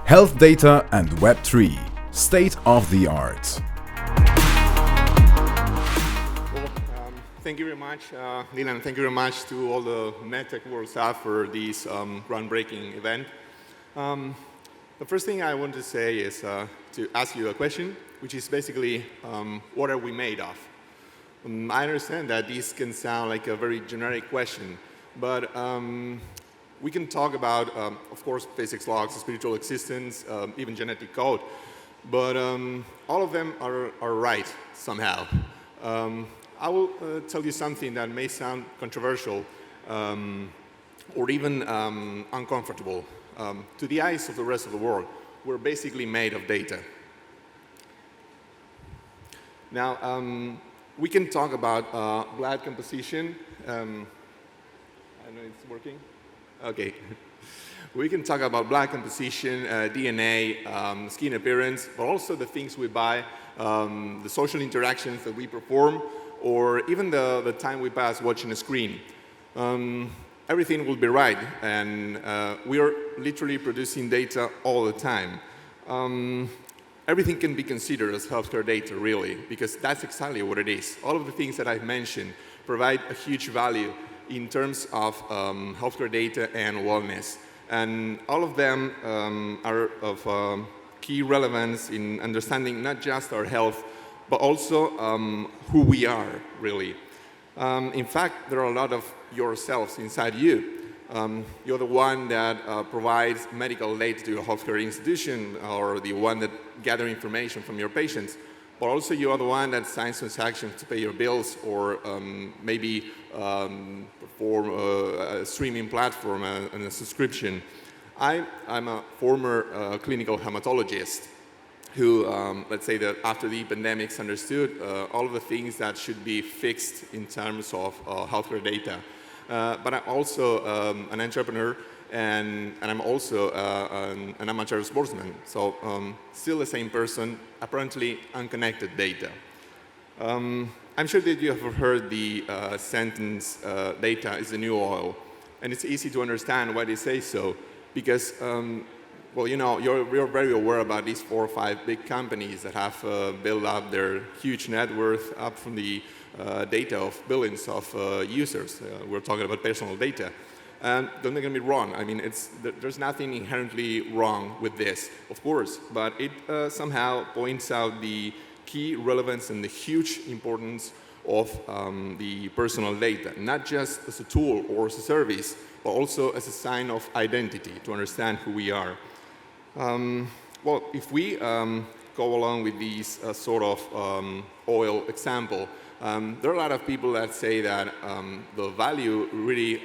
Health Data and Web3, State of the Art. Well, thank you very much, Dylan. Thank you very much to all the Med-Tech World staff for this groundbreaking event. The first thing I want to say is to ask you a question, which is basically, what are we made of? I understand that this can sound like a very generic question, but we can talk about, of course, physics, logs, spiritual existence, even genetic code, but all of them are right somehow. I will tell you something that may sound controversial or even uncomfortable. To the eyes of the rest of the world, we're basically made of data. Now, we can talk about blood composition. I don't know if it's working. Okay. We can talk about blood composition, DNA, skin appearance, but also the things we buy, the social interactions that we perform, or even the time we pass watching a screen. Everything will be right, and we are literally producing data all the time. Everything can be considered as healthcare data, really, because that's exactly what it is. All of the things that I've mentioned provide a huge value in terms of healthcare data and wellness. And all of them are of key relevance in understanding not just our health, but also who we are, really. In fact, there are a lot of yourselves inside you. You're the one that provides medical data to your healthcare institution, or the one that gathers information from your patients, but also you're the one that signs transactions to pay your bills, or maybe perform a streaming platform and a subscription. I'm a former clinical hematologist who, let's say that after the pandemics, understood all of the things that should be fixed in terms of healthcare data. But I'm also an entrepreneur, and I'm also an amateur sportsman. So still the same person, apparently unconnected data. I'm sure that you have heard the sentence, data is the new oil. And it's easy to understand why they say so, because well, you know, you're very aware about these 4 or 5 big companies that have built up their huge net worth up from the data of billions of users. We're talking about personal data. And don't get me wrong, I mean, there's nothing inherently wrong with this, of course, but it somehow points out the key relevance and the huge importance of the personal data, not just as a tool or as a service, but also as a sign of identity to understand who we are. Well, if we go along with this sort of oil example, there are a lot of people that say that the value really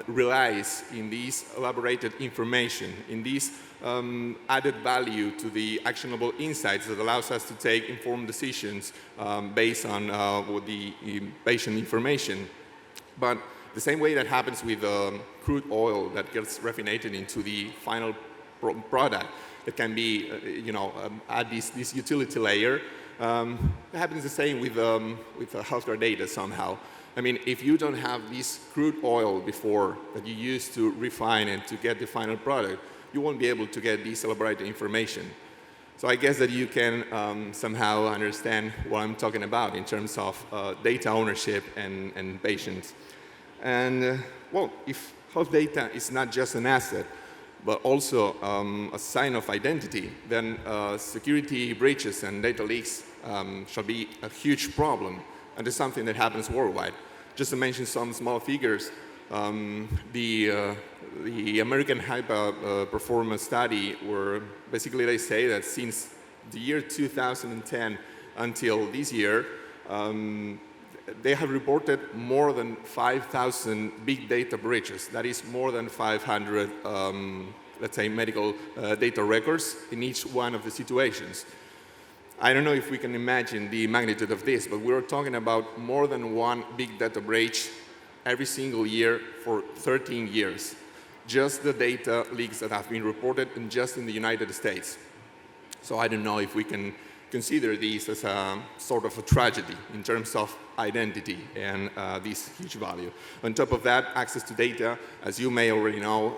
relies in this elaborated information, in this added value to the actionable insights that allows us to take informed decisions based on the patient information. But the same way that happens with crude oil that gets raffinated into the final product, that can be, add this utility layer. It happens the same with healthcare data somehow. I mean, if you don't have this crude oil before that you use to refine and to get the final product, you won't be able to get this elaborated information. So I guess that you can somehow understand what I'm talking about in terms of data ownership and patients. And well, if health data is not just an asset, but also a sign of identity, then security breaches and data leaks shall be a huge problem, and it's something that happens worldwide. Just to mention some small figures, the American High Performance Study, where basically they say that since the year 2010 until this year, they have reported more than 5,000 big data breaches. That is more than 500, let's say, medical data records in each one of the situations. I don't know if we can imagine the magnitude of this, but we're talking about more than one big data breach every single year for 13 years. Just the data leaks that have been reported and just in the United States. So I don't know if we can consider this as a sort of a tragedy in terms of identity and this huge value. On top of that, access to data, as you may already know,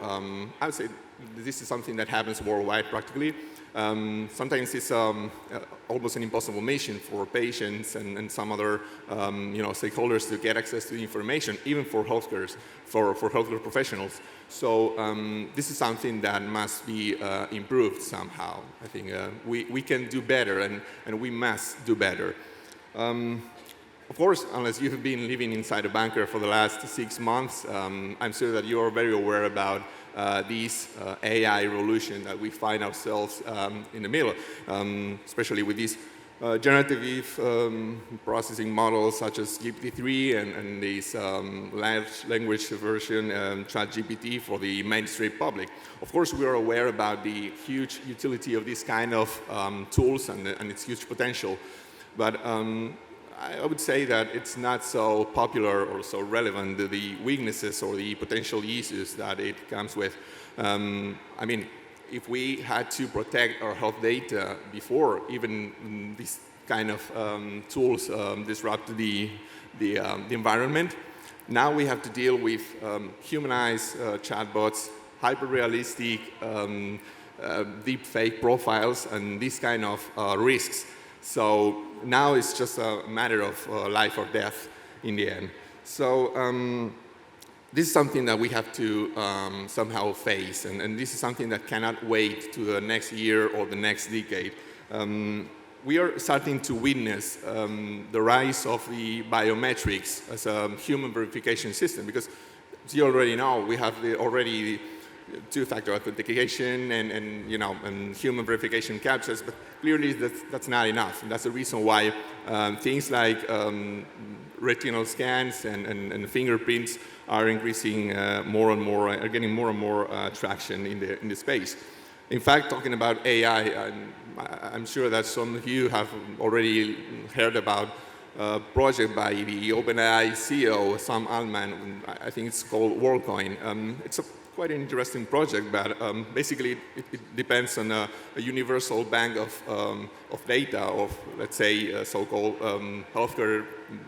I would say this is something that happens worldwide practically. Sometimes it's almost an impossible mission for patients and some other stakeholders to get access to the information, even for healthcare professionals. So this is something that must be improved somehow. I think we can do better, and we must do better. Of course, unless you have been living inside a bunker for the last 6 months, I'm sure that you are very aware about this AI revolution that we find ourselves in the middle, especially with these generative processing models such as GPT-3 and this large language version, ChatGPT, for the mainstream public. Of course, we are aware about the huge utility of this kind of tools and its huge potential, but I would say that it's not so popular or so relevant, the weaknesses or the potential issues that it comes with. I mean, if we had to protect our health data before even these kind of tools disrupt the environment, now we have to deal with humanized chatbots, hyper-realistic deep fake profiles, and these kind of risks. So now it's just a matter of life or death in the end. So this is something that we have to somehow face, and this is something that cannot wait to the next year or the next decade. We are starting to witness the rise of the biometrics as a human verification system, because as you already know, we have already two-factor authentication and human verification captures, but clearly that's not enough. And that's the reason why things like retinal scans and fingerprints are increasing more and more, are getting more and more traction in the space. In fact, talking about AI, I'm sure that some of you have already heard about a project by the OpenAI CEO, Sam Altman. I think it's called WorldCoin. It's quite an interesting project, but basically it depends on a universal bank of data of, let's say, so-called healthcare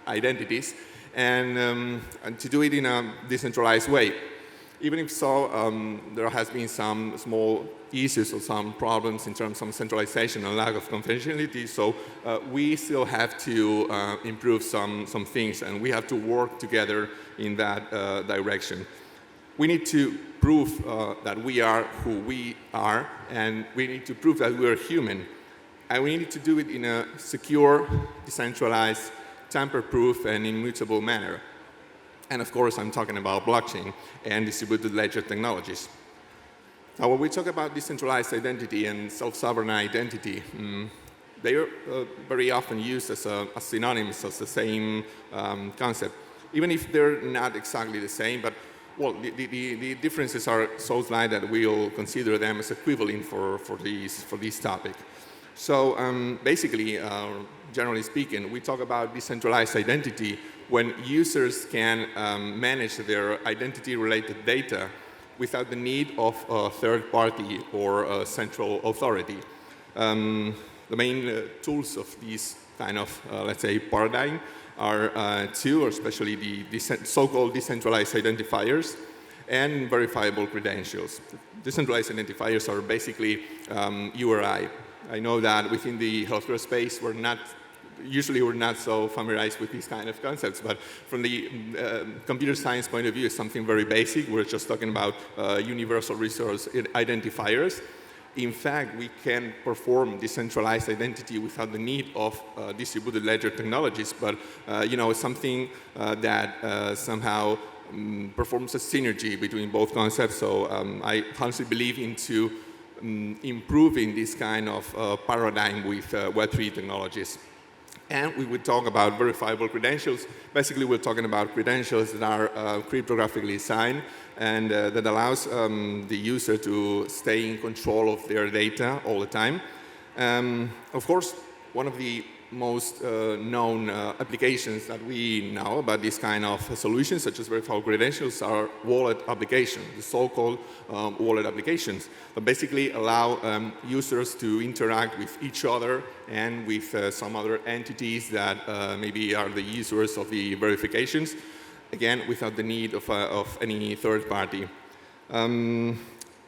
identities, and to do it in a decentralized way. Even if so, there has been some small issues or some problems in terms of centralization and lack of confidentiality, so we still have to improve some things, and we have to work together in that direction. We need to prove that we are who we are, and we need to prove that we are human. And we need to do it in a secure, decentralized, tamper-proof, and immutable manner. And of course, I'm talking about blockchain and distributed ledger technologies. Now, when we talk about decentralized identity and self-sovereign identity, they are very often used as synonyms, as the same concept, even if they're not exactly the same. But well, the differences are so slight that we'll consider them as equivalent for this topic. So basically, generally speaking, we talk about decentralized identity when users can manage their identity-related data without the need of a third party or a central authority. The main tools of this kind of, let's say, paradigm are two, or especially the so-called decentralized identifiers and verifiable credentials. Decentralized identifiers are basically URI. I know that within the healthcare space, we're not so familiarized with these kind of concepts, but from the computer science point of view, it's something very basic. We're just talking about universal resource identifiers. In fact, we can perform decentralized identity without the need of distributed ledger technologies, but it's something that somehow performs a synergy between both concepts. So I honestly believe into improving this kind of paradigm with Web3 technologies. And we would talk about verifiable credentials. Basically, we're talking about credentials that are cryptographically signed and that allows the user to stay in control of their data all the time. Of course, one of the most known applications that we know about this kind of solutions, such as verifiable credentials, are wallet applications, the so-called wallet applications, that basically allow users to interact with each other and with some other entities that maybe are the users of the verifications, again, without the need of any third party.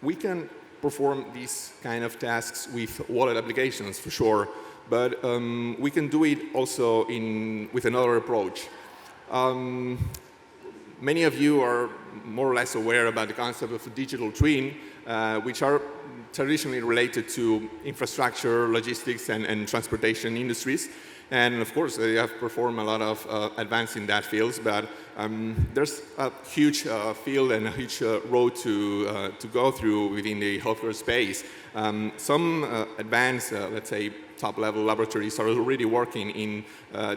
We can perform these kind of tasks with wallet applications, for sure. But we can do it also with another approach. Many of you are more or less aware about the concept of a digital twin, which are traditionally related to infrastructure, logistics, and transportation industries. And of course, they have performed a lot of advance in that field, but there's a huge field and a huge road to go through within the healthcare space. Some advanced, let's say, top-level laboratories are already working in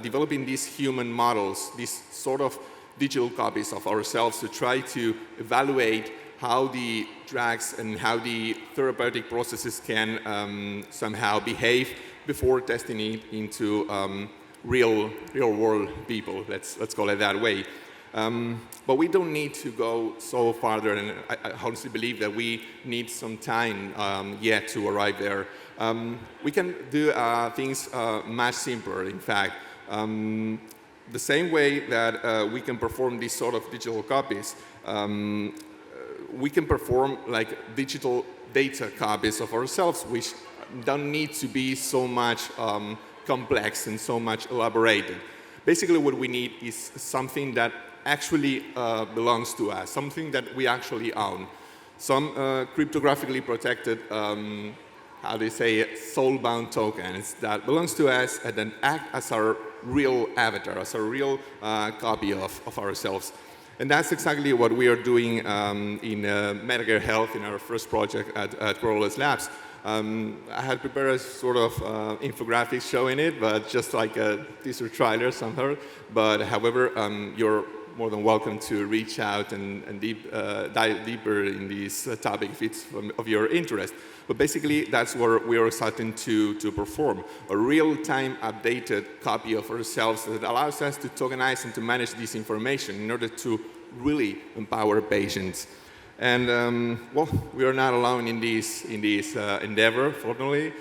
developing these human models, these sort of digital copies of ourselves to try to evaluate how the drugs and how the therapeutic processes can somehow behave before testing it into real-world people, let's call it that way. But we don't need to go so farther, and I honestly believe that we need some time yet to arrive there. We can do things much simpler, in fact. The same way that we can perform these sort of digital copies, we can perform like digital data copies of ourselves, which don't need to be so much complex and so much elaborated. Basically, what we need is something that actually belongs to us, something that we actually own. Some cryptographically protected, how they say it, soul-bound tokens that belongs to us and then act as our real avatar, as a real copy of ourselves. And that's exactly what we are doing in Med-Tech Health in our first project at Crotalus Labs. I had prepared a sort of infographic showing it, but just like a teaser trailer somehow. But however, you're more than welcome to reach out and dive deeper in this topic if it's of your interest. But basically, that's what we are starting to perform, a real-time updated copy of ourselves that allows us to tokenize and to manage this information in order to really empower patients. And well, we are not alone in this endeavor, fortunately.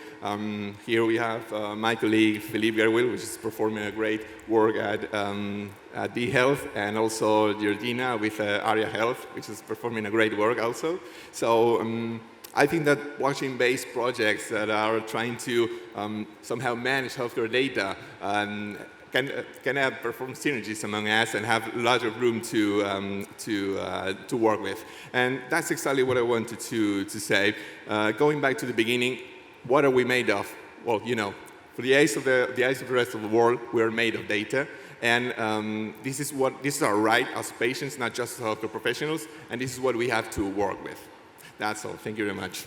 Here we have my colleague Philippe Garwil, which is performing a great work at D-Health, and also Georgina with Aria Health, which is performing a great work also. So I think that blockchain-based projects that are trying to somehow manage healthcare data can have perform synergies among us and have larger room to work with. And that's exactly what I wanted to say. Going back to the beginning, what are we made of? Well, you know, for the eyes of the rest of the world, we are made of data. And this is our right as patients, not just as healthcare professionals, and this is what we have to work with. That's all. Thank you very much.